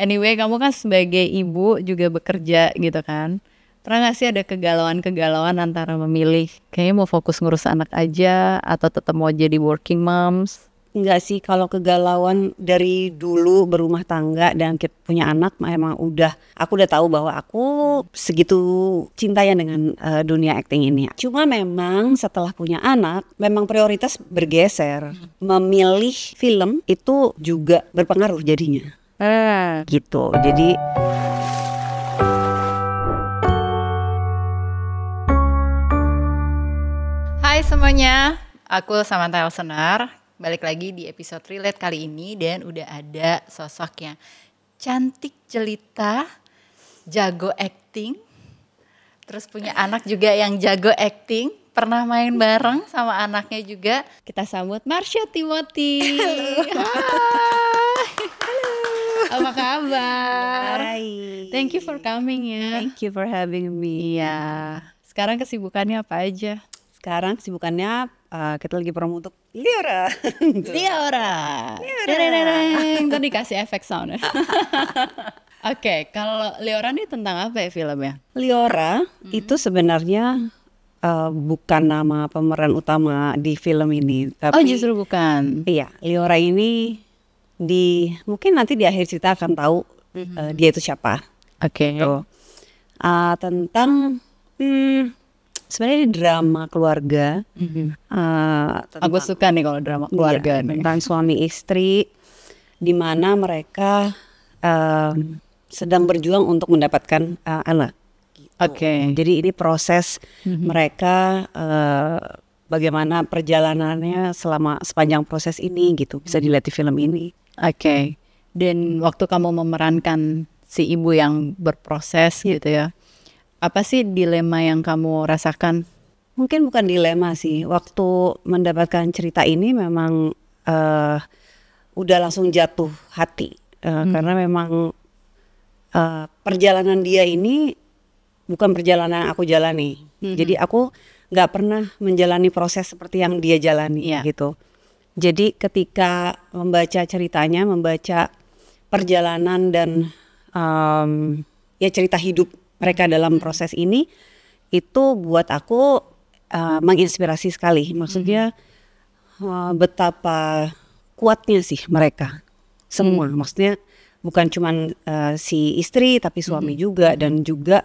Anyway, kamu kan sebagai ibu juga bekerja gitu kan. Pernah gak sih ada kegalauan-kegalauan antara memilih kayaknya mau fokus ngurus anak aja atau tetap mau jadi working moms? Enggak sih, kalau kegalauan dari dulu berumah tangga dan punya anak memang aku udah tahu bahwa aku segitu cintanya dengan dunia acting ini. Cuma memang setelah punya anak memang prioritas bergeser. Memilih film itu juga berpengaruh jadinya. Gitu. Jadi Hai semuanya, aku Samantha Elsenar. Balik lagi di episode Relate kali ini dan udah ada sosok yang cantik jelita, jago acting, terus punya anak juga yang jago acting, pernah main bareng sama anaknya juga. Kita sambut Marsha Timothy. Apa kabar? Hai. Thank you for coming ya. Thank you for having me. Iya. Sekarang kesibukannya apa aja? Sekarang kesibukannya kita lagi promo untuk Liora. Liora. Dereng. Ntar dikasih efek sound. Oke, kalau Liora ini tentang apa ya filmnya? Liora itu sebenarnya bukan nama pemeran utama di film ini, tapi Oh justru bukan. iya, Liora ini mungkin nanti di akhir cerita akan tahu dia itu siapa. Oke. Tuh. Tentang sebenarnya ini drama keluarga. Aku suka nih kalau drama keluarga nih. Tentang suami istri, di mana mereka sedang berjuang untuk mendapatkan anak. Oke. Jadi ini proses mereka bagaimana perjalanannya sepanjang proses ini gitu, bisa dilihat di film ini. Oke. Dan waktu kamu memerankan si ibu yang berproses gitu ya, apa sih dilema yang kamu rasakan? Mungkin bukan dilema sih. Waktu mendapatkan cerita ini memang udah langsung jatuh hati karena memang perjalanan dia ini bukan perjalanan yang aku jalani. Jadi aku nggak pernah menjalani proses seperti yang dia jalani gitu. Jadi ketika membaca ceritanya, membaca perjalanan dan ya cerita hidup mereka dalam proses ini, itu buat aku menginspirasi sekali. Maksudnya betapa kuatnya sih mereka semua. Maksudnya bukan cuman si istri tapi suami juga dan juga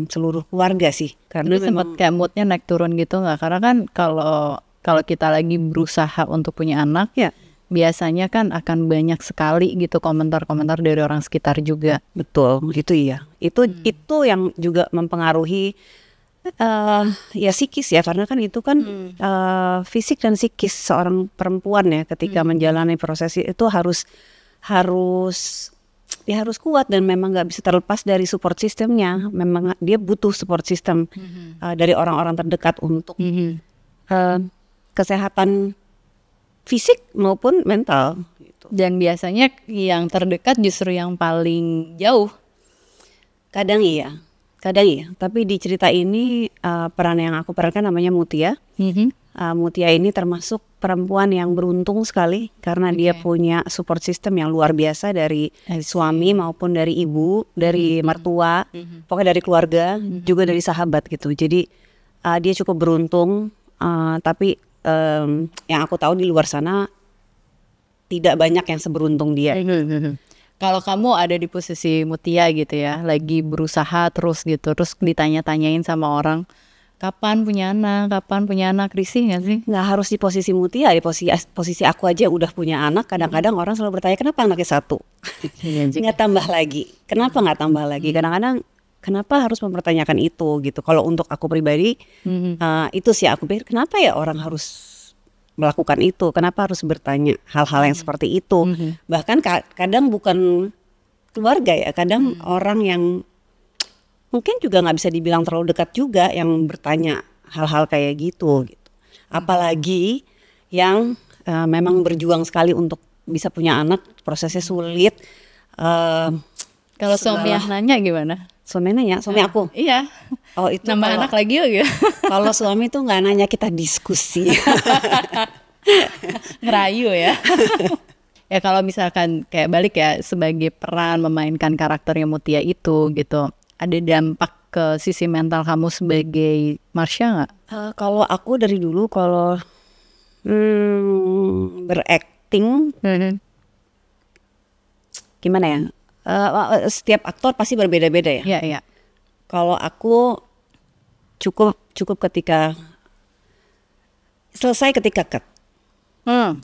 seluruh keluarga sih. Karena sempat kayak moodnya naik turun gitu nggak? Karena kan kalau kita lagi berusaha untuk punya anak, ya biasanya kan akan banyak sekali gitu komentar-komentar dari orang sekitar juga. Betul, itu iya. Itu yang juga mempengaruhi ya psikis ya, karena kan itu kan fisik dan psikis seorang perempuan ya ketika menjalani proses itu harus kuat dan memang nggak bisa terlepas dari support sistemnya. Memang dia butuh support system dari orang-orang terdekat untuk kesehatan fisik maupun mental gitu. Dan biasanya yang terdekat justru yang paling jauh. Kadang iya. Tapi di cerita ini peran yang aku perankan namanya Mutia. Mutia ini termasuk perempuan yang beruntung sekali karena dia punya support system yang luar biasa dari suami maupun dari ibu, dari mertua, pokoknya dari keluarga, juga dari sahabat gitu. Jadi dia cukup beruntung, tapi yang aku tahu di luar sana tidak banyak yang seberuntung dia. Kalau kamu ada di posisi Mutia gitu ya, lagi berusaha terus gitu, terus ditanya-tanyain sama orang, kapan punya anak, risih gak sih? Nggak harus di posisi Mutia, di posisi aku aja udah punya anak. Kadang-kadang orang selalu bertanya kenapa anaknya satu, nggak tambah lagi, kenapa nggak tambah lagi? Kadang-kadang kenapa harus mempertanyakan itu gitu. Kalau untuk aku pribadi itu sih aku pikir kenapa ya orang harus melakukan itu, kenapa harus bertanya hal-hal yang seperti itu. Bahkan kadang bukan keluarga ya, kadang orang yang mungkin juga nggak bisa dibilang terlalu dekat juga yang bertanya hal-hal kayak gitu. Apalagi yang memang berjuang sekali untuk bisa punya anak, prosesnya sulit. Kalau suami yang nanya gimana? Suami nanya, suami aku. Iya. Oh itu nambah anak lagi ya? Kalau suami tuh nggak nanya, kita diskusi. Ngerayu ya. Ya kalau misalkan kayak balik ya sebagai peran memainkan karakternya Mutia itu gitu, ada dampak ke sisi mental kamu sebagai Marsha nggak? Kalau aku dari dulu kalau berakting gimana ya? Setiap aktor pasti berbeda-beda ya. Iya, iya. Kalau aku cukup ketika selesai ketika cut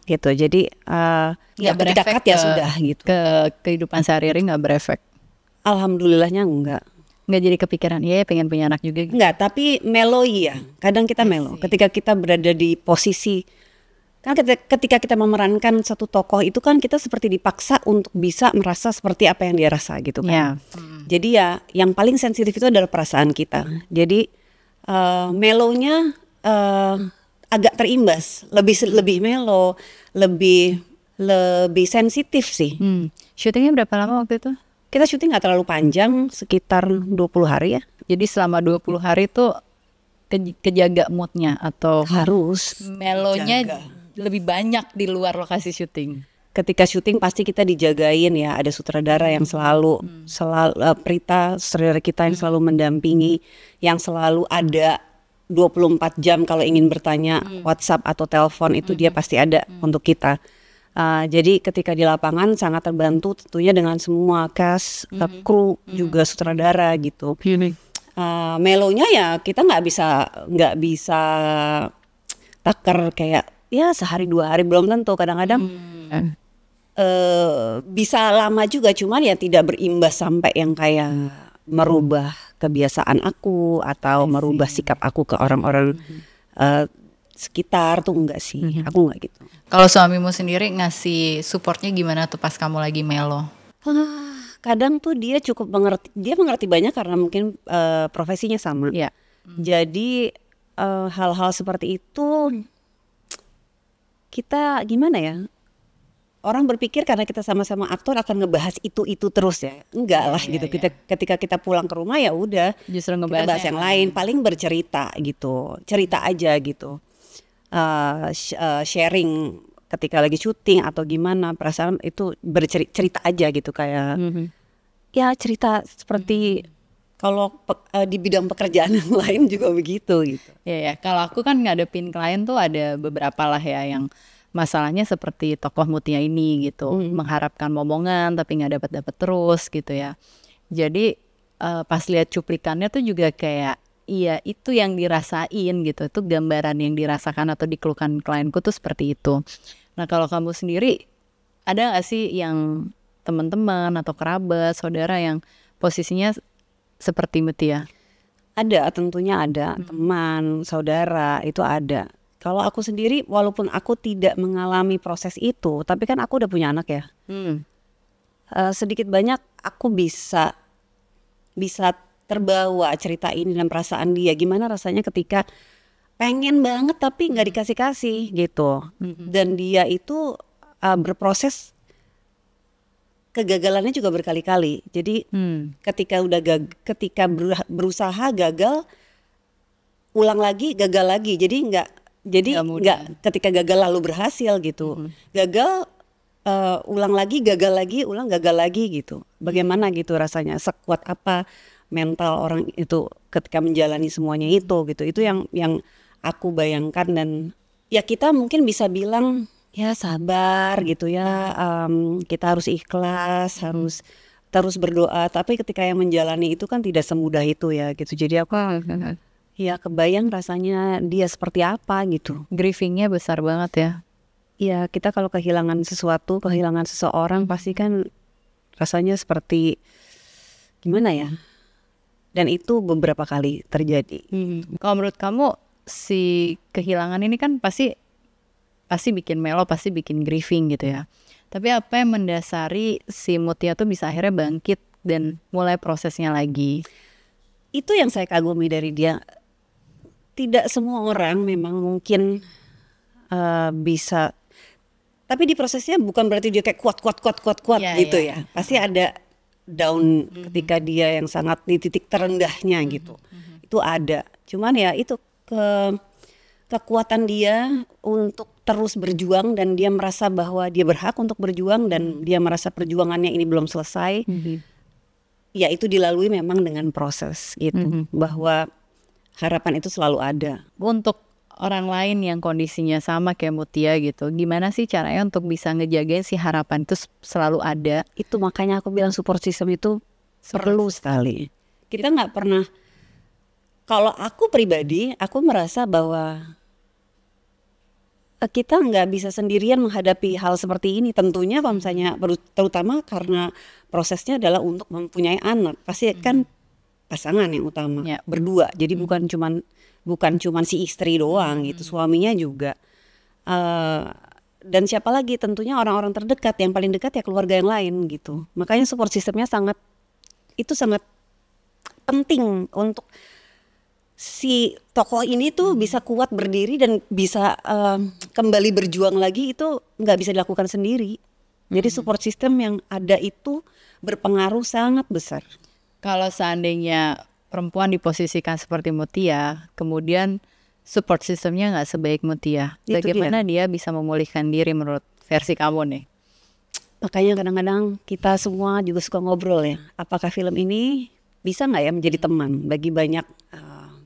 gitu. Jadi ya Nggak ketika berefek cut ya sudah gitu. ke kehidupan sehari-hari nggak berefek. Alhamdulillahnya enggak. Nggak jadi kepikiran, ya pengen punya anak juga gitu. Enggak, tapi melo iya. Kadang kita melo. Ketika kita berada di posisi, kan ketika kita memerankan satu tokoh itu kan kita seperti dipaksa untuk bisa merasa seperti apa yang dia rasa gitu kan. Jadi ya yang paling sensitif itu adalah perasaan kita. Jadi melonya agak terimbas, lebih melo, lebih sensitif sih. Syutingnya berapa lama waktu itu? Kita syuting nggak terlalu panjang, sekitar 20 hari ya. Jadi selama 20 hari tuh kejaga moodnya atau harus melonya jaga. Lebih banyak di luar lokasi syuting. Ketika syuting pasti kita dijagain ya, ada sutradara yang selalu Prita sutradara kita yang selalu mendampingi, yang selalu ada 24 jam kalau ingin bertanya WhatsApp atau telepon itu dia pasti ada untuk kita. Jadi ketika di lapangan sangat terbantu tentunya dengan semua cast, kru juga sutradara gitu. Melonya ya kita nggak bisa taker kayak ya sehari 2 hari belum tentu, kadang-kadang bisa lama juga, cuman ya tidak berimbas sampai yang kayak merubah kebiasaan aku atau merubah sikap aku ke orang-orang sekitar tuh enggak sih, aku enggak gitu. Kalau suamimu sendiri ngasih supportnya gimana tuh pas kamu lagi melo? Kadang tuh dia cukup mengerti banyak karena mungkin profesinya sama. Iya. Jadi hal-hal seperti itu kita gimana ya? Orang berpikir karena kita sama-sama aktor akan ngebahas itu terus ya, enggak lah gitu. Ketika kita pulang ke rumah ya udah, justru kita bahas yang lain, paling bercerita gitu, cerita aja gitu, sharing ketika lagi syuting atau gimana perasaan itu bercerita aja gitu kayak ya cerita seperti kalau di bidang pekerjaan yang lain juga begitu gitu. Ya, kalau aku kan ngadepin klien tuh ada beberapa lah ya yang masalahnya seperti tokoh Mutia ini gitu, mengharapkan momongan tapi nggak dapat terus gitu ya. Jadi pas lihat cuplikannya tuh juga kayak iya itu yang dirasain gitu, itu gambaran yang dirasakan atau dikeluhkan klienku tuh seperti itu. Nah kalau kamu sendiri ada nggak sih yang teman-teman atau kerabat, saudara yang posisinya seperti Mutia? Ada, tentunya ada teman, saudara itu ada. Kalau aku sendiri, walaupun aku tidak mengalami proses itu, tapi kan aku udah punya anak ya. Sedikit banyak aku bisa terbawa cerita ini dan perasaan dia. Gimana rasanya ketika pengen banget tapi nggak dikasih gitu. Dan dia itu berproses, kegagalannya juga berkali-kali. Jadi ketika berusaha gagal, ulang lagi, gagal lagi. Jadi nggak ketika gagal lalu berhasil gitu. Gagal ulang lagi, gagal lagi, ulang gagal lagi gitu. Bagaimana gitu rasanya? Sekuat apa mental orang itu ketika menjalani semuanya itu gitu. Itu yang aku bayangkan, dan ya kita mungkin bisa bilang ya sabar gitu ya. Kita harus ikhlas, harus terus berdoa. Tapi ketika yang menjalani itu kan tidak semudah itu ya gitu. Jadi aku ya kebayang rasanya dia seperti apa gitu. Grievingnya besar banget ya. Ya kita kalau kehilangan sesuatu, kehilangan seseorang pasti kan rasanya seperti gimana ya. Dan itu beberapa kali terjadi. Kalau menurut kamu si kehilangan ini kan pasti bikin melo, pasti bikin grieving gitu ya. Tapi apa yang mendasari si Mutia tuh bisa akhirnya bangkit dan mulai prosesnya lagi? Itu yang saya kagumi dari dia. Tidak semua orang memang mungkin bisa, tapi di prosesnya bukan berarti dia kayak kuat gitu ya. Pasti ada down ketika dia yang sangat di titik terendahnya gitu. Itu ada. Cuman ya itu kekuatan dia untuk terus berjuang dan dia merasa bahwa dia berhak untuk berjuang dan dia merasa perjuangannya ini belum selesai, ya itu dilalui memang dengan proses gitu, bahwa harapan itu selalu ada. Untuk orang lain yang kondisinya sama kayak Mutia gitu, gimana sih caranya untuk bisa ngejagain si harapan itu selalu ada? Itu makanya aku bilang support system itu perlu sekali. Kita nggak pernah, kalau aku pribadi, aku merasa bahwa kita nggak bisa sendirian menghadapi hal seperti ini. Tentunya kalau misalnya terutama karena prosesnya adalah untuk mempunyai anak, pasti kan pasangan yang utama, berdua. Jadi bukan cuman si istri doang gitu, suaminya juga. Dan siapa lagi? Tentunya orang-orang terdekat, yang paling dekat ya keluarga yang lain gitu. Makanya support sistemnya sangat penting untuk si tokoh ini tuh bisa kuat berdiri dan bisa kembali berjuang lagi. Itu nggak bisa dilakukan sendiri. Jadi support system yang ada itu berpengaruh sangat besar. Kalau seandainya perempuan diposisikan seperti Mutia, kemudian support systemnya nggak sebaik Mutia, bagaimana dia bisa memulihkan diri menurut versi kamu nih? Makanya kadang-kadang kita semua juga suka ngobrol ya, apakah film ini bisa nggak ya menjadi teman bagi banyak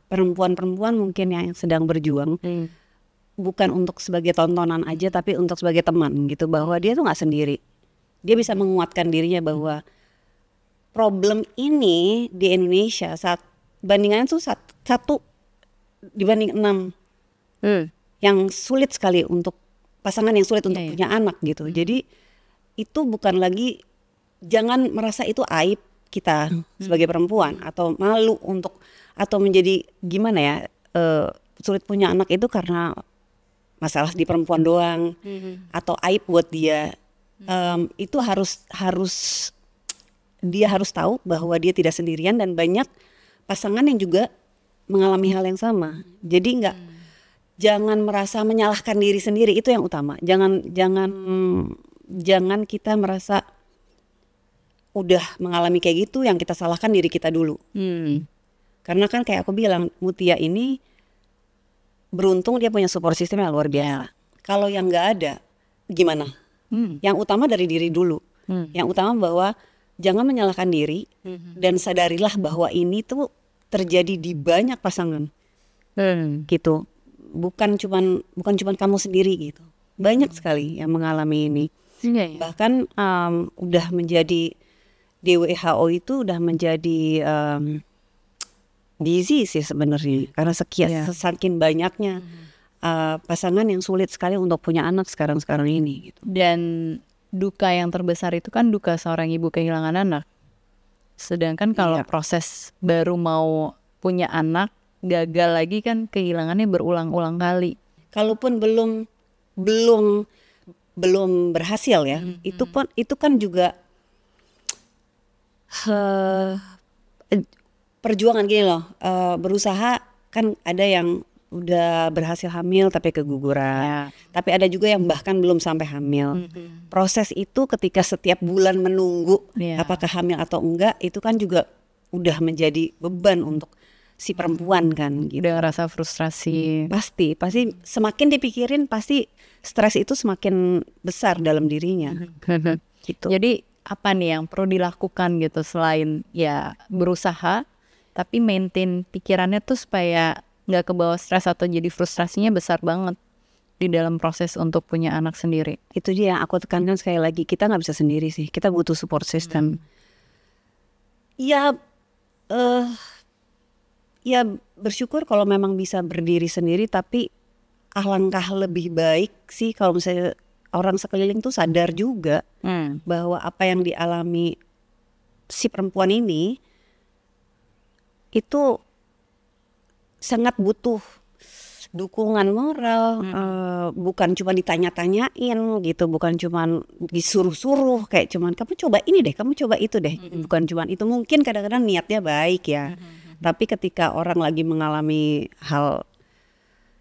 perempuan-perempuan mungkin yang sedang berjuang, bukan untuk sebagai tontonan aja, tapi untuk sebagai teman gitu, bahwa dia tuh nggak sendiri. Dia bisa menguatkan dirinya bahwa problem ini di Indonesia bandingannya tuh 1 dibanding 6, yang sulit sekali untuk pasangan yang sulit untuk punya anak gitu. Jadi itu bukan lagi, jangan merasa itu aib kita sebagai perempuan atau malu untuk, atau menjadi gimana ya, sulit punya anak itu karena masalah di perempuan doang, atau aib buat dia. Itu harus dia harus tahu bahwa dia tidak sendirian dan banyak pasangan yang juga mengalami hal yang sama. Jadi jangan merasa menyalahkan diri sendiri, itu yang utama. Jangan kita merasa udah mengalami kayak gitu yang kita salahkan diri kita dulu. Karena kan kayak aku bilang, Mutia ini beruntung dia punya support system yang luar biasa. Kalau yang nggak ada, gimana? Yang utama dari diri dulu. Yang utama bahwa jangan menyalahkan diri, dan sadarilah bahwa ini tuh terjadi di banyak pasangan, gitu. Bukan cuman kamu sendiri gitu. Banyak sekali yang mengalami ini. Bahkan udah menjadi di WHO itu udah menjadi disease sih sebenarnya, karena saking banyaknya pasangan yang sulit sekali untuk punya anak sekarang ini gitu. Dan duka yang terbesar itu kan duka seorang ibu kehilangan anak. Sedangkan kalau proses baru mau punya anak gagal lagi kan kehilangannya berulang-ulang kali. Kalaupun belum berhasil ya, itu kan juga perjuangan gini loh, berusaha kan, ada yang udah berhasil hamil tapi keguguran, tapi ada juga yang bahkan belum sampai hamil. Proses itu ketika setiap bulan menunggu apakah hamil atau enggak, itu kan juga udah menjadi beban untuk si perempuan kan gitu. Udah ngerasa frustrasi. Pasti semakin dipikirin, pasti stres itu semakin besar dalam dirinya. Gitu. Jadi apa nih yang perlu dilakukan gitu selain ya berusaha, tapi maintain pikirannya tuh supaya nggak kebawa stres atau jadi frustrasinya besar banget di dalam proses untuk punya anak sendiri. Itu dia yang aku tekankan sekali lagi, kita nggak bisa sendiri sih, kita butuh support system. Ya bersyukur kalau memang bisa berdiri sendiri, tapi alangkah lebih baik sih kalau misalnya orang sekeliling tuh sadar juga bahwa apa yang dialami si perempuan ini itu sangat butuh dukungan moral, bukan cuma ditanya-tanyain gitu, bukan cuma disuruh-suruh kayak cuman kamu coba ini deh, kamu coba itu deh, bukan cuma itu. Mungkin kadang-kadang niatnya baik ya, tapi ketika orang lagi mengalami hal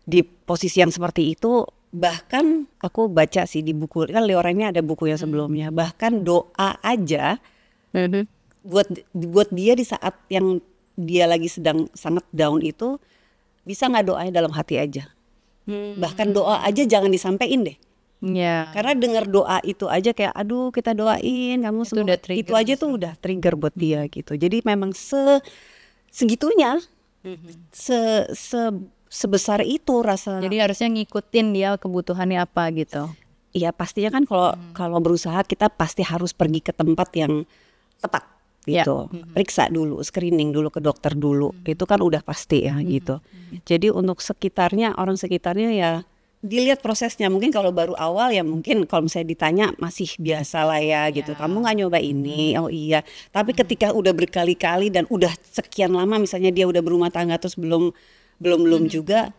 di posisi yang seperti itu, bahkan aku baca sih di buku, kan Leo ini ada bukunya sebelumnya, bahkan doa aja buat dia di saat yang dia lagi sedang sangat down itu, bisa nggak doanya dalam hati aja. Bahkan doa aja jangan disampaikan deh. Ya. Karena dengar doa itu aja kayak aduh kita doain kamu Itu semua udah trigger itu aja tuh udah trigger buat dia gitu. Jadi memang segitunya sebesar itu rasa. Jadi harusnya ngikutin dia kebutuhannya apa gitu. Iya pastinya kan kalau berusaha kita pasti harus pergi ke tempat yang tepat gitu. Periksa dulu, screening dulu ke dokter dulu. Itu kan udah pasti ya gitu. Jadi untuk sekitarnya, orang sekitarnya ya dilihat prosesnya. Mungkin kalau baru awal ya mungkin kalau misalnya ditanya masih biasa lah ya gitu. Kamu nggak nyoba ini? Oh iya. Tapi ketika udah berkali-kali dan udah sekian lama misalnya dia udah berumah tangga terus belum juga,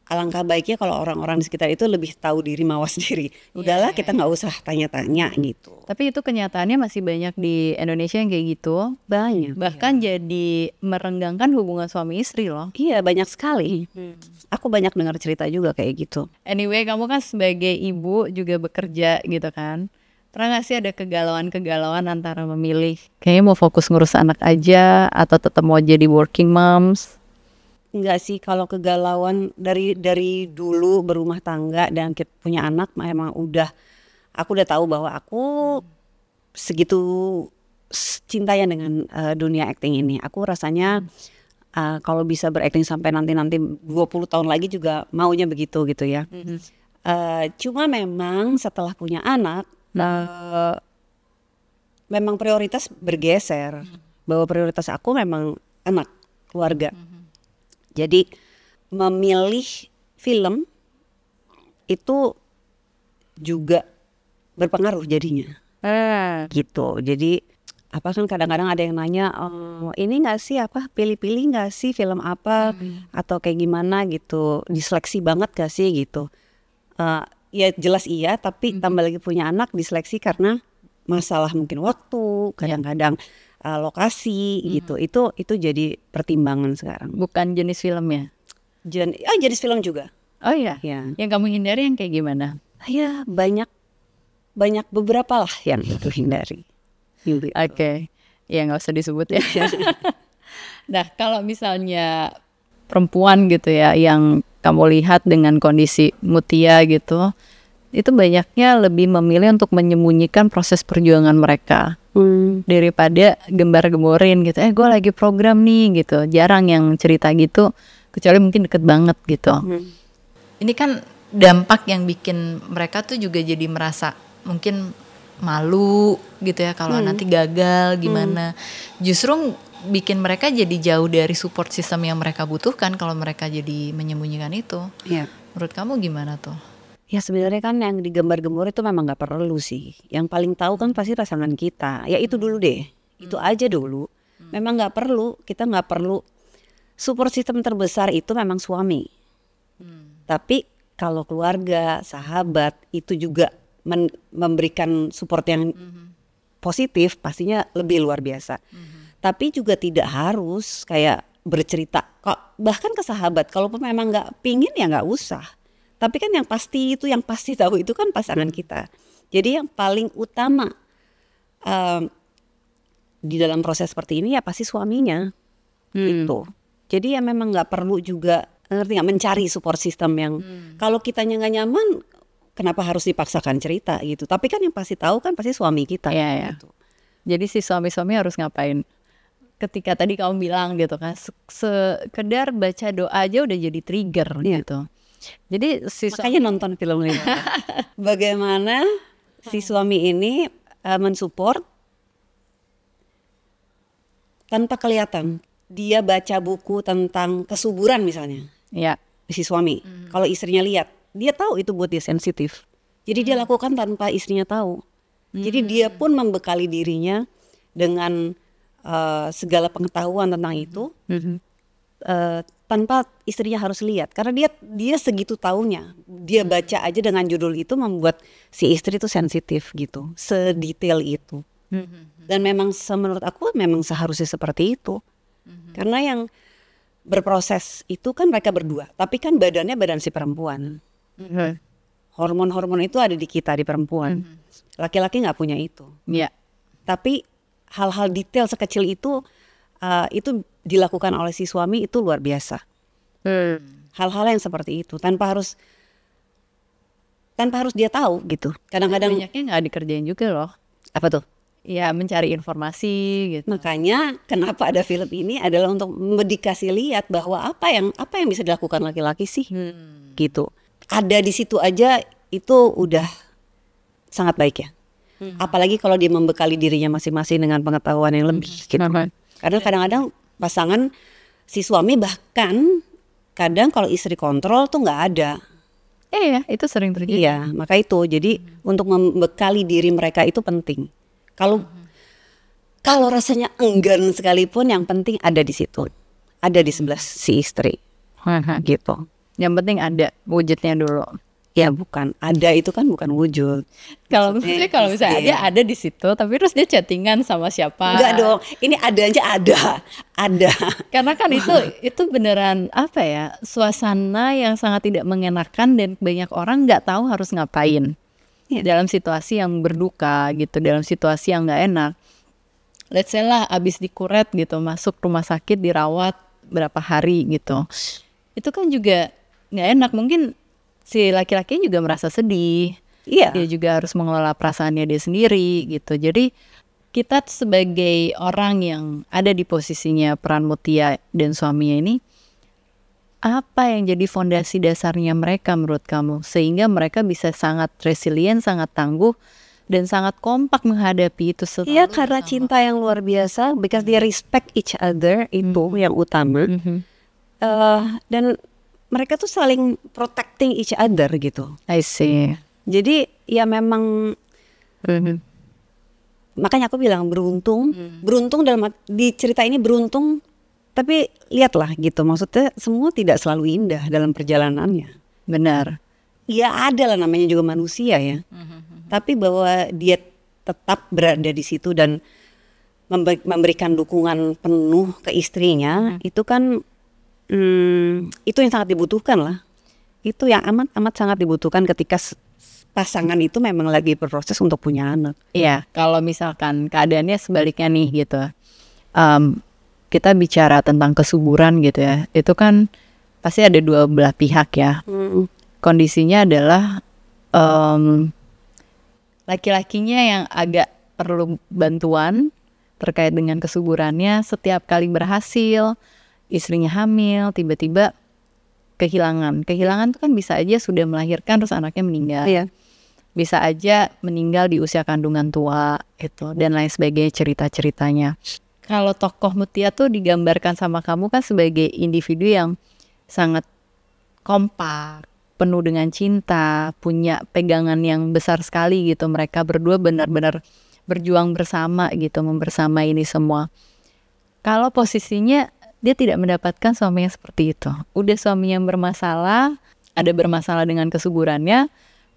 alangkah baiknya kalau orang-orang di sekitar itu lebih tahu diri mawas diri. Udahlah kita nggak usah tanya-tanya gitu. Tapi itu kenyataannya masih banyak di Indonesia yang kayak gitu. Banyak. Bahkan jadi merenggangkan hubungan suami istri loh. Iya banyak sekali. Aku banyak dengar cerita juga kayak gitu. Anyway, kamu kan sebagai ibu juga bekerja gitu kan. Pernah gak sih ada kegalauan-kegalauan antara memilih kayaknya mau fokus ngurus anak aja atau tetap mau jadi working moms? Enggak sih, kalau kegalauan dari dulu berumah tangga dan kita punya anak memang aku udah tahu bahwa aku segitu cintanya dengan dunia acting ini. Aku rasanya kalau bisa berakting sampai nanti 20 tahun lagi juga maunya begitu gitu ya. Cuma memang setelah punya anak memang prioritas bergeser. Bahwa prioritas aku memang anak, keluarga. Jadi memilih film itu juga berpengaruh jadinya. Gitu. Jadi apa kan kadang-kadang ada yang nanya ini nggak sih apa pilih-pilih nggak sih film apa atau kayak gimana gitu, diseleksi banget gak sih gitu. Ya jelas iya, tapi tambah lagi punya anak diseleksi karena masalah mungkin waktu, kadang-kadang lokasi gitu. Itu jadi pertimbangan sekarang. Bukan jenis filmnya? Jenis film juga. Oh iya? Ya. Yang kamu hindari yang kayak gimana? Ya banyak beberapa lah yang aku hindari. Oke. Ya nggak usah disebut ya. Nah kalau misalnya perempuan gitu ya yang kamu lihat dengan kondisi Mutia gitu, itu banyaknya lebih memilih untuk menyembunyikan proses perjuangan mereka daripada gembar-gemborin gitu. Gue lagi program nih gitu. Jarang yang cerita gitu, kecuali mungkin deket banget gitu. Ini kan dampak yang bikin mereka tuh juga jadi merasa mungkin malu gitu ya kalau nanti gagal gimana. Justru bikin mereka jadi jauh dari support system yang mereka butuhkan kalau mereka jadi menyembunyikan itu. Menurut kamu gimana tuh? Ya sebenarnya kan yang digembar-gembor itu memang nggak perlu sih. Yang paling tahu kan pasti pasangan kita. Ya itu dulu deh. Itu aja dulu. Memang nggak perlu. Kita nggak perlu. Support system terbesar itu memang suami. Tapi kalau keluarga, sahabat itu juga memberikan support yang positif, pastinya lebih luar biasa. Tapi juga tidak harus kayak bercerita. Bahkan ke sahabat. Kalaupun memang nggak pingin ya nggak usah. Tapi kan yang pasti tahu itu kan pasangan kita. Jadi yang paling utama di dalam proses seperti ini ya pasti suaminya itu. Jadi ya memang nggak perlu juga ngerti nggak mencari support system yang kalau kitanya nggak nyaman, kenapa harus dipaksakan cerita gitu. Tapi kan yang pasti tahu kan pasti suami kita. Gitu. Jadi si suami-suami harus ngapain? Ketika tadi kamu bilang gitu kan, sekedar baca doa aja udah jadi trigger gitu. Jadi makanya nonton film ini. Bagaimana si suami ini mensupport tanpa kelihatan. Dia baca buku tentang kesuburan misalnya. Si suami. Kalau istrinya lihat, dia tahu itu buat dia sensitif. Jadi dia lakukan tanpa istrinya tahu. Jadi dia pun membekali dirinya dengan segala pengetahuan tentang itu. Tanpa istrinya harus lihat, karena dia segitu taunya, dia baca aja dengan judul itu membuat si istri itu sensitif gitu, sedetail itu. Dan memang menurut aku memang seharusnya seperti itu, karena yang berproses itu kan mereka berdua, tapi kan badannya badan si perempuan, hormon-hormon itu ada di kita di perempuan, laki-laki nggak punya itu. Tapi hal-hal detail sekecil itu dilakukan oleh si suami itu luar biasa. hal-hal yang seperti itu tanpa harus dia tahu gitu. Kadang-kadang banyaknya nggak dikerjain juga loh. apa tuh? Ya mencari informasi gitu. Makanya kenapa ada film ini adalah untuk dikasih lihat bahwa apa yang bisa dilakukan laki-laki sih, gitu. Ada di situ aja itu udah sangat baik ya. Apalagi kalau dia membekali dirinya masing-masing dengan pengetahuan yang lebih, gitu. Karena kadang-kadang pasangan si suami bahkan kadang kalau istri kontrol tuh nggak ada. Iya, itu sering terjadi. Iya, maka itu. Jadi untuk membekali diri mereka itu penting. Kalau rasanya enggan sekalipun, yang penting ada di situ, ada di sebelah si istri, gitu. Yang penting ada wujudnya dulu. Ya bukan ada itu kan bukan wujud. Kalau misalnya dia ada di situ, tapi terus dia chattingan sama siapa? Enggak dong, ini ada aja ada. Karena kan itu beneran apa ya, suasana yang sangat tidak mengenakan dan banyak orang nggak tahu harus ngapain dalam situasi yang berduka gitu, dalam situasi yang nggak enak. Let's say lah abis dikuret gitu, masuk rumah sakit dirawat berapa hari gitu, itu kan juga nggak enak. Mungkin si laki-laki juga merasa sedih. Iya. Dia juga harus mengelola perasaannya dia sendiri gitu. Jadi kita sebagai orang yang ada di posisinya peran Mutia dan suaminya ini, apa yang jadi fondasi dasarnya mereka menurut kamu? Sehingga mereka bisa sangat resilient, sangat tangguh, dan sangat kompak menghadapi itu semua. Iya, karena cinta yang luar biasa, because they respect each other, itu yang utama. Dan mereka tuh saling protecting each other gitu. I see. Jadi ya memang makanya aku bilang beruntung di cerita ini beruntung, tapi lihatlah gitu, maksudnya semua tidak selalu indah dalam perjalanannya. Benar. Ya ada lah, namanya juga manusia ya. Tapi bahwa dia tetap berada di situ dan memberikan dukungan penuh ke istrinya, itu kan itu yang sangat dibutuhkan lah. Itu yang amat sangat dibutuhkan ketika pasangan itu memang lagi berproses untuk punya anak. Iya, kalau misalkan keadaannya sebaliknya nih gitu, kita bicara tentang kesuburan gitu ya, itu kan pasti ada dua belah pihak ya. Kondisinya adalah laki-lakinya yang agak perlu bantuan terkait dengan kesuburannya. Setiap kali berhasil, istrinya hamil, tiba-tiba kehilangan itu kan bisa aja sudah melahirkan terus anaknya meninggal. Iya. Bisa aja meninggal di usia kandungan tua itu dan lain sebagainya cerita-ceritanya. Kalau tokoh Mutia tuh digambarkan sama kamu kan sebagai individu yang sangat kompak, penuh dengan cinta, punya pegangan yang besar sekali gitu. Mereka berdua benar-benar berjuang bersama gitu, membersamai ini semua. Kalau posisinya dia tidak mendapatkan suami yang seperti itu. Udah suami yang bermasalah, ada bermasalah dengan kesuburannya,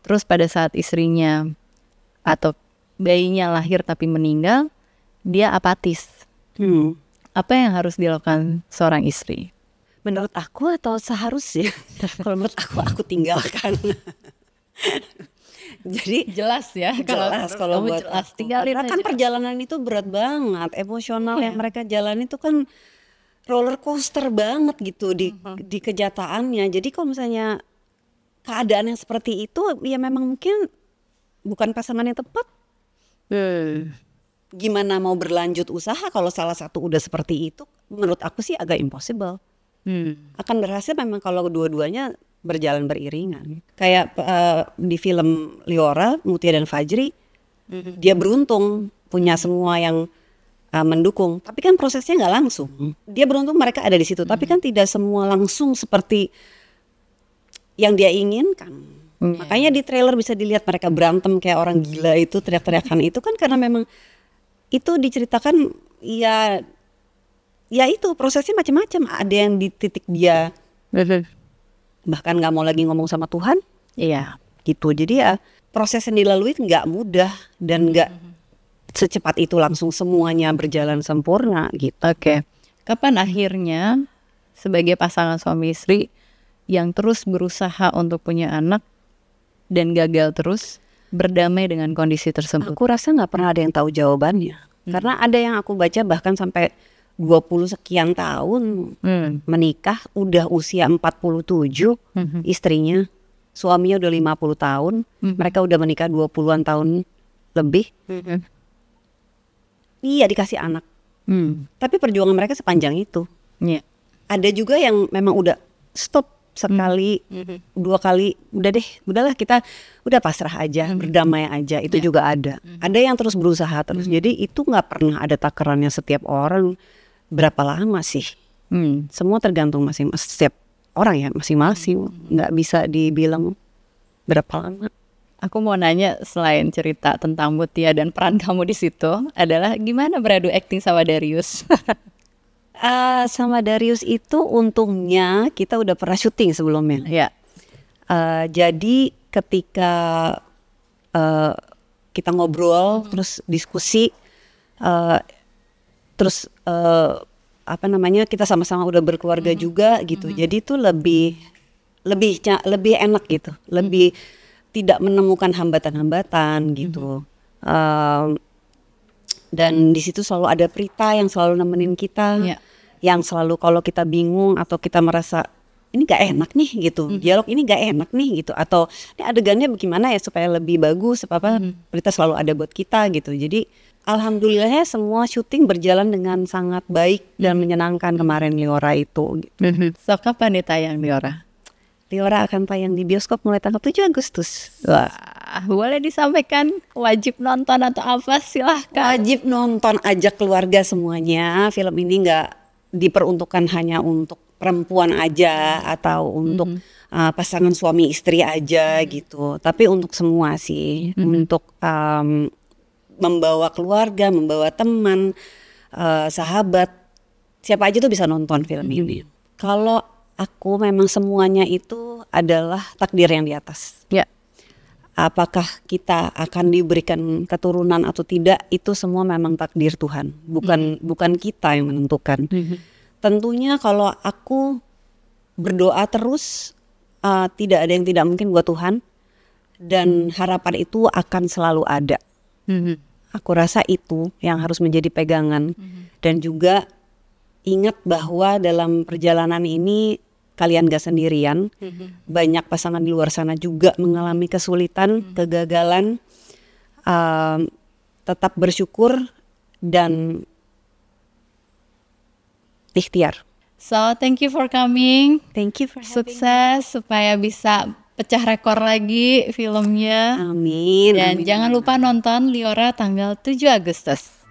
terus pada saat istrinya atau bayinya lahir tapi meninggal, dia apatis. Apa yang harus dilakukan seorang istri? Menurut aku atau seharusnya? Kalau menurut aku tinggalkan. Jadi jelas ya. Kalau buat jelas, aku. tinggalin Karena kan aja. perjalanan itu berat banget, emosional yang mereka jalani itu kan roller coaster banget gitu di kenyataannya. Jadi kalau misalnya keadaan yang seperti itu, ya memang mungkin bukan pasangan yang tepat. Gimana mau berlanjut usaha kalau salah satu udah seperti itu? Menurut aku sih agak impossible. Akan berhasil memang kalau dua-duanya berjalan beriringan. Kayak di film Liora, Mutia dan Fajri, dia beruntung punya semua yang mendukung, tapi kan prosesnya nggak langsung. Dia beruntung mereka ada di situ, tapi kan tidak semua langsung seperti yang dia inginkan. Makanya di trailer bisa dilihat mereka berantem kayak orang gila itu, teriak-teriakan itu kan karena memang itu diceritakan ya itu prosesnya macam-macam. Ada yang di titik dia bahkan nggak mau lagi ngomong sama Tuhan, Iya. gitu. Jadi ya proses yang dilalui nggak mudah dan nggak secepat itu langsung semuanya berjalan sempurna gitu. Oke. Kapan akhirnya sebagai pasangan suami istri yang terus berusaha untuk punya anak dan gagal terus berdamai dengan kondisi tersebut? Aku rasa nggak pernah ada yang tahu jawabannya. Karena ada yang aku baca bahkan sampai 20 sekian tahun menikah, udah usia 47 istrinya, suaminya udah 50 tahun, mereka udah menikah 20-an tahun lebih. Iya, dikasih anak. Tapi perjuangan mereka sepanjang itu. Ada juga yang memang udah stop sekali, 2 kali, udahlah kita udah pasrah aja, berdamai aja, itu juga ada. Ada yang terus berusaha terus. Jadi itu nggak pernah ada takarannya setiap orang berapa lama sih. Semua tergantung setiap orang ya, masing-masing. Nggak bisa dibilang berapa lama. Aku mau nanya, selain cerita tentang Mutia dan peran kamu di situ, adalah gimana beradu akting sama Darius? Sama Darius itu untungnya kita udah pernah syuting sebelumnya. Ya. Jadi ketika kita ngobrol, terus diskusi, terus kita sama-sama udah berkeluarga juga gitu. Jadi itu lebih enak gitu, lebih tidak menemukan hambatan-hambatan gitu. Dan di situ selalu ada Prita yang selalu nemenin kita, yang selalu kalau kita bingung atau kita merasa ini gak enak nih gitu, dialog ini gak enak nih gitu, atau ini adegannya bagaimana ya supaya lebih bagus, Prita selalu ada buat kita gitu. Jadi alhamdulillahnya semua syuting berjalan dengan sangat baik dan menyenangkan kemarin Liora itu. Gitu. So kapan nih tayang Liora? Liora akan tayang di bioskop mulai tanggal 7 Agustus. Wah, boleh disampaikan wajib nonton atau apa, silahkan. Wajib nonton, ajak keluarga semuanya. Film ini nggak diperuntukkan hanya untuk perempuan aja atau untuk pasangan suami istri aja gitu. Tapi untuk semua sih, untuk membawa keluarga, membawa teman, sahabat, siapa aja tuh bisa nonton film ini. Kalau aku memang semuanya itu adalah takdir yang di atas. Ya. Apakah kita akan diberikan keturunan atau tidak, itu semua memang takdir Tuhan, bukan kita yang menentukan. Tentunya kalau aku berdoa terus, tidak ada yang tidak mungkin buat Tuhan, dan harapan itu akan selalu ada. Aku rasa itu yang harus menjadi pegangan, dan juga ingat bahwa dalam perjalanan ini kalian gak sendirian. Banyak pasangan di luar sana juga mengalami kesulitan, kegagalan. Tetap bersyukur dan ikhtiar. So thank you for coming. Thank you for having Sukses supaya bisa pecah rekor lagi filmnya. Amin. Dan amin, jangan lupa nonton Liora tanggal 7 Agustus.